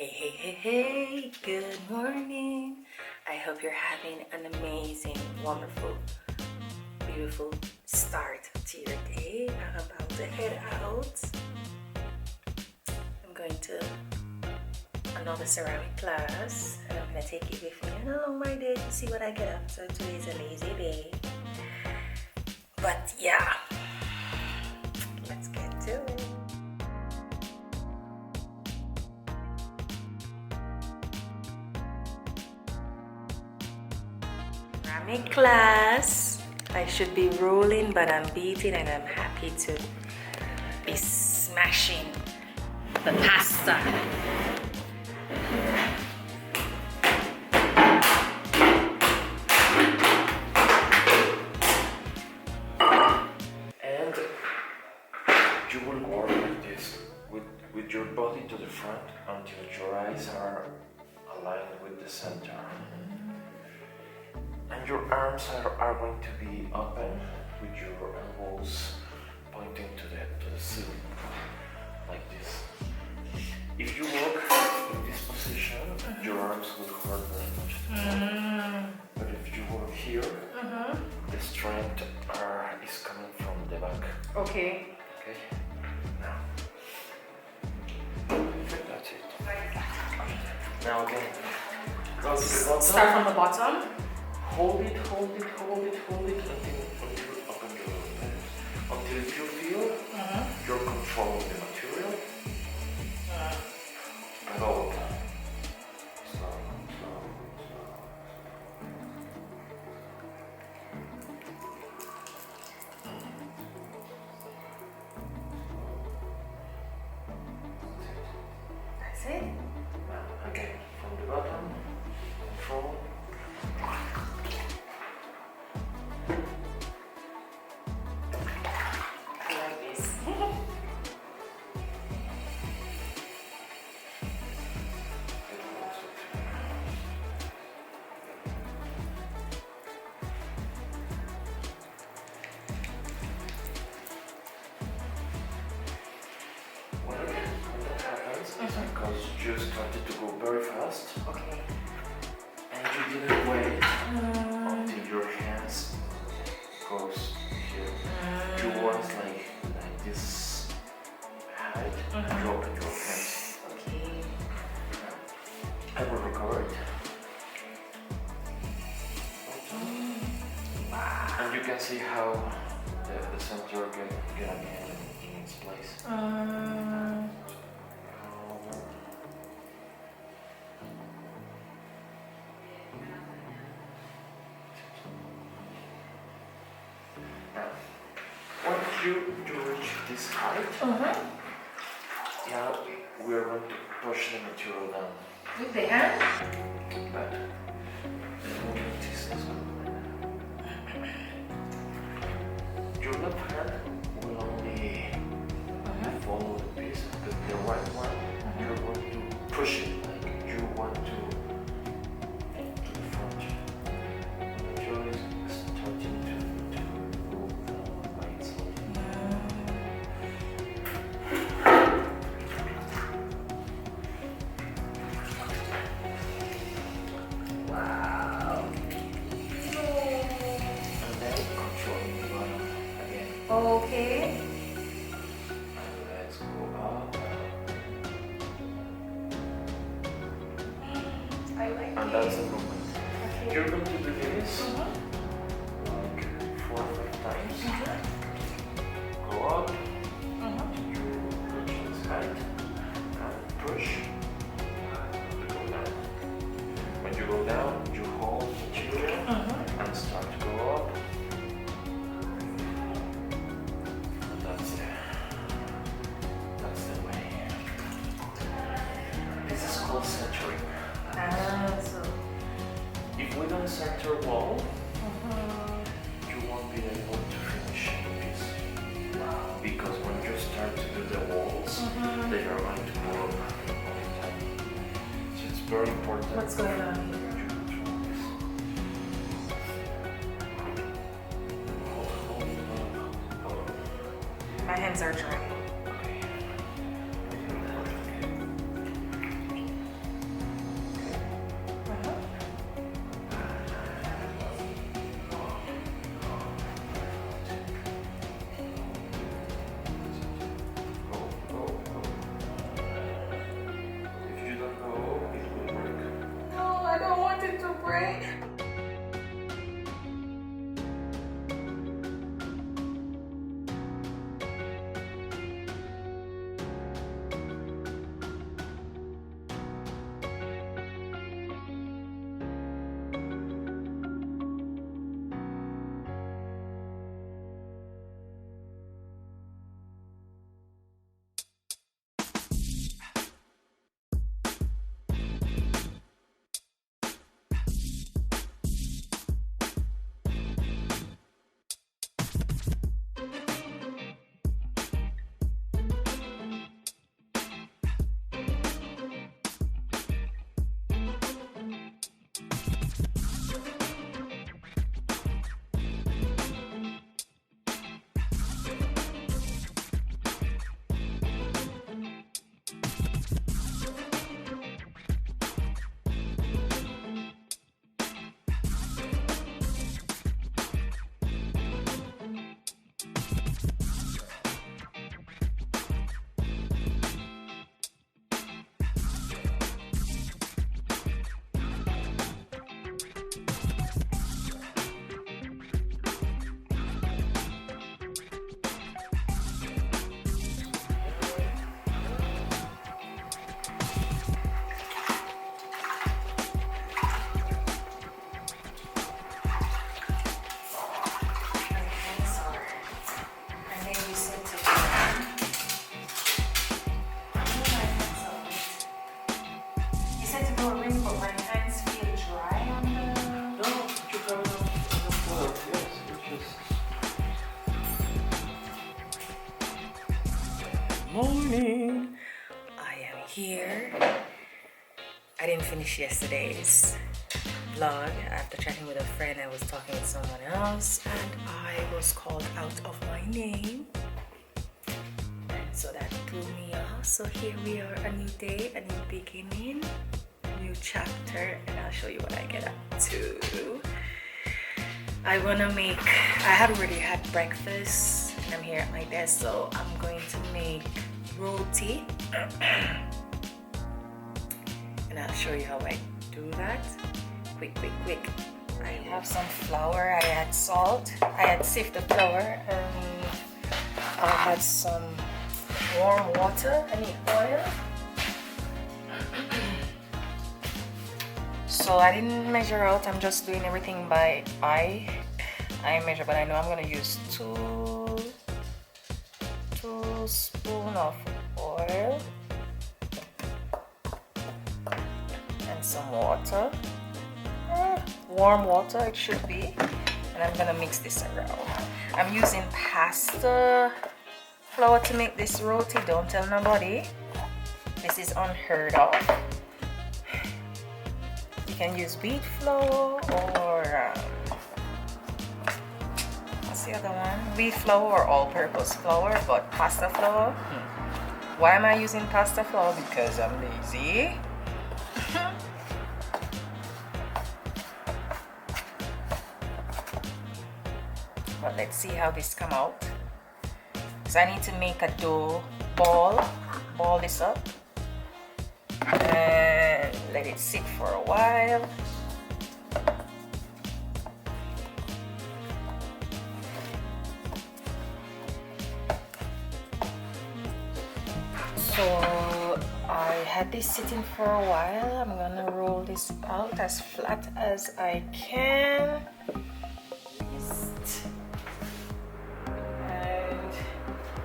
Hey, good morning. I hope you're having an amazing, wonderful, beautiful start to your day. I'm about to head out. I'm going to another ceramic class and I'm going to take it with me along my day to see what I get up to. Today's a lazy day. But yeah, let's get to it. Ceramic class. I should be rolling, but I'm beating and I'm happy to be smashing the pasta. And you will work like this with your body to the front until your eyes are aligned with the center. And your arms are going to be open with your elbows pointing to the ceiling, like this. If you work in this position, your arms will hurt very much. But if you work here, the strength is coming from the back. Okay. Okay? Now. That's it. Now again. Go to the bottom. Start from the bottom. Hold it until you open your fingers. Until you feel you're controlling the material. And go up. Slow. That's it. Now again, from the bottom, control. Because you started to go very fast. Okay. And you didn't wait until your hands goes here. You want like this height and you open your hands. Okay. I will recover it. Wow. And you can see how the center get again in its place. Once you reach this height, yeah, we are going to push the material down. With the hand? But the movement is your left hand will only follow the piece, but the right one, you're going to push it like you want to the front. The material is starting to move by itself. Wow. And then controlling the bottom again. Okay. And let's go up. I like And that's the movement. Okay. You're going to do this like 4 or 5 times. Go up. You reach this height and push. And go down. When you go down, you hold the material and start to go up. And that's it. That's the way. This is called centering. So. If we don't center wall, you won't be able to finish this. Because when you start to do the walls, they are going to go up all the time. So it's very important. What's going on here? You control this. Hold. My hands are dry. Okay. right? Morning. I am here. I didn't finish yesterday's vlog. After chatting with a friend, I was talking with someone else and I was called out of my name. And so that threw me off. So here we are, a new day, a new beginning, a new chapter, and I'll show you what I get up to. I had already had breakfast and I'm here at my desk, so I'm going to make roti and I'll show you how I do that. Quick. I have some flour, I add salt, I add sifted flour, and I had some warm water. I need oil. So I didn't measure out, I'm just doing everything by eye. I measure, but I know I'm gonna use two spoons of oil and some water, warm water it should be, and I'm gonna mix this around. I'm using pasta flour to make this roti. Don't tell nobody, this is unheard of. You can use wheat flour or what's the other one? Wheat flour or all-purpose flour, but pasta flour. Why am I using pasta flour? Because I'm lazy. But let's see how this come out. So I need to make a dough ball this up and let it sit for a while. So I had this sitting for a while. I'm gonna roll this out as flat as I can. And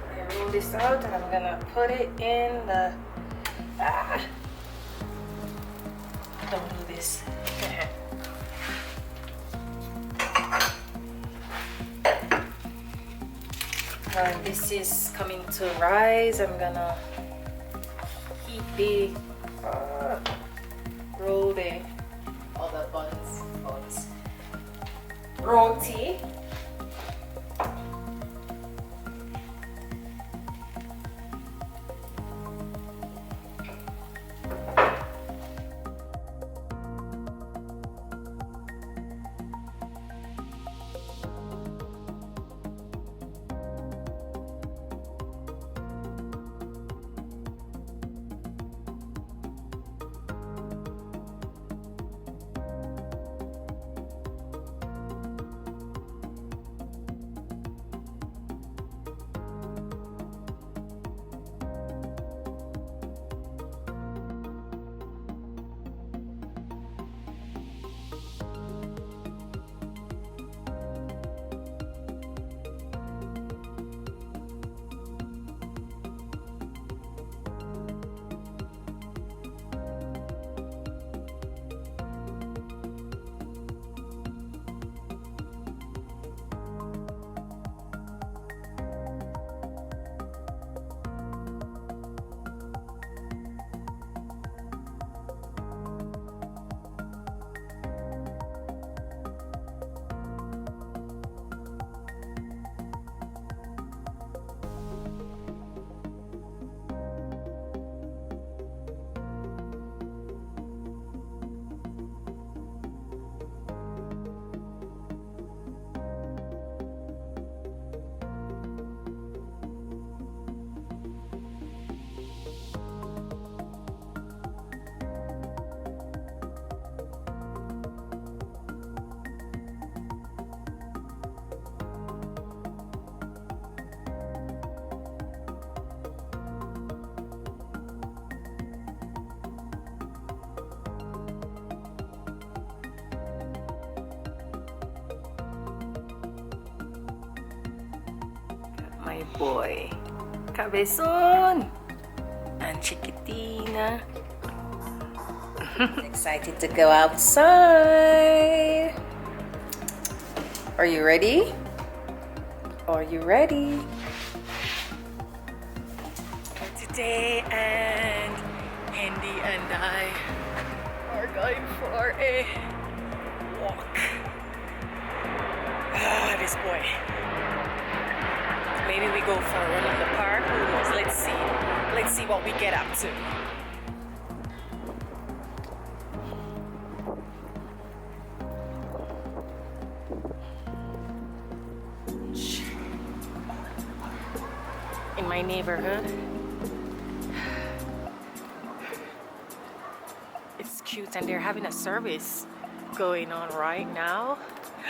I roll this out and I'm gonna put it in the don't do this. And this is coming to rise. I'm gonna heat the roll the other buns roti. my boy Cabezon and Chiquitina. Excited to go outside. Are you ready? Are you ready? Today, and Andy and I are going for a walk. This boy. Maybe we go for a run in the park. Who knows? Let's see. Let's see what we get up to. In my neighborhood, it's cute, and they're having a service going on right now.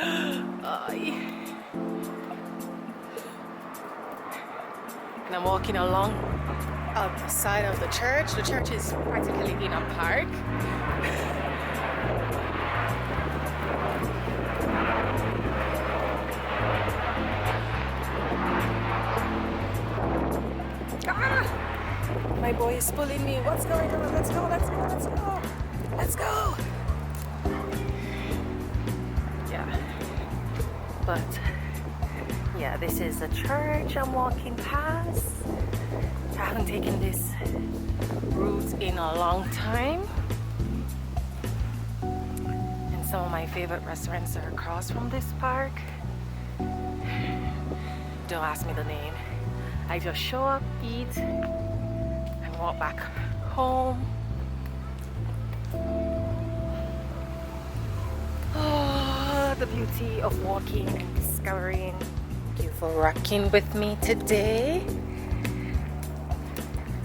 And I'm walking along the side of the church. The church is practically in a park. My boy is pulling me. What's going on? Let's go, let's go, let's go. Let's go. Yeah. But yeah, this is the church I'm walking past. I haven't taken this route in a long time. And some of my favorite restaurants are across from this park. Don't ask me the name. I just show up, eat, and walk back home. Oh, the beauty of walking and discovering. Thank you for rocking with me today.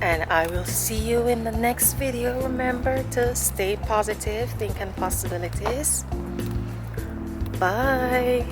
And I will see you in the next video. Remember to stay positive, think on possibilities. Bye.